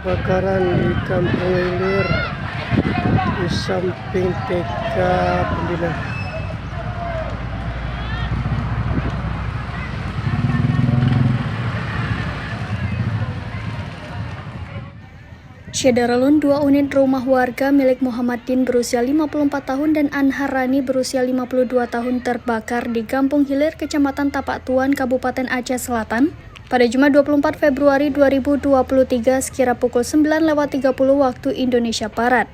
Kebakaran di Kampung Ilir di samping TK Pembina. Syederalun, 2 unit rumah warga milik Muhammadin berusia 54 tahun dan Anharani berusia 52 tahun terbakar di Kampung Hilir, Kecamatan Tapak Tuan, Kabupaten Aceh Selatan pada Jumat 24 Februari 2023 sekira pukul 9.30 waktu Indonesia Barat.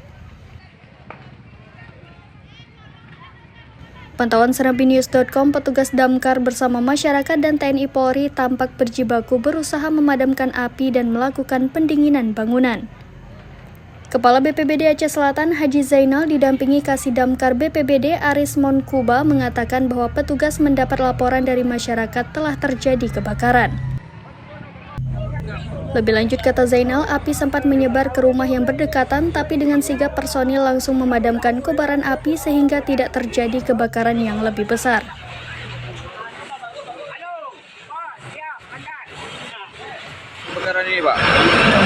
Pantauan serambinews.com, petugas damkar bersama masyarakat dan TNI Polri tampak berjibaku berusaha memadamkan api dan melakukan pendinginan bangunan. Kepala BPBD Aceh Selatan Haji Zainal didampingi Kasih Damkar BPBD Aris Monkuba mengatakan bahwa petugas mendapat laporan dari masyarakat telah terjadi kebakaran. Lebih lanjut, kata Zainal, api sempat menyebar ke rumah yang berdekatan, tapi dengan sigap personil langsung memadamkan kobaran api sehingga tidak terjadi kebakaran yang lebih besar. Kebakaran ini, Pak?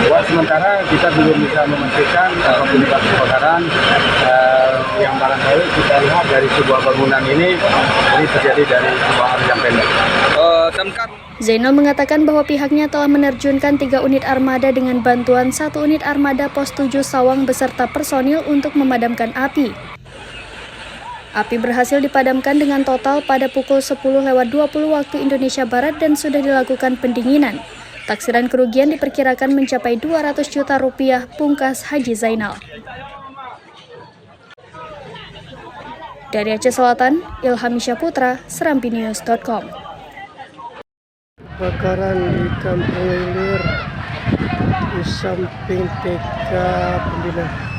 Buat sementara kita belum bisa memastikan penyebab kebakaran. Yang barangkali kita lihat dari sebuah bangunan ini terjadi dari sebuah arus yang pendek. Damkar. Zainal mengatakan bahwa pihaknya telah menerjunkan 3 unit armada dengan bantuan 1 unit armada Pos 7 Sawang beserta personil untuk memadamkan api. Api berhasil dipadamkan dengan total pada pukul 10.20 waktu Indonesia Barat dan sudah dilakukan pendinginan. Taksiran kerugian diperkirakan mencapai 200 juta rupiah, pungkas Haji Zainal. Dari Aceh Selatan, Ilhamisya Putra, serambinews.com. Kebakaran di Kampung Ilir di samping TK Pembina.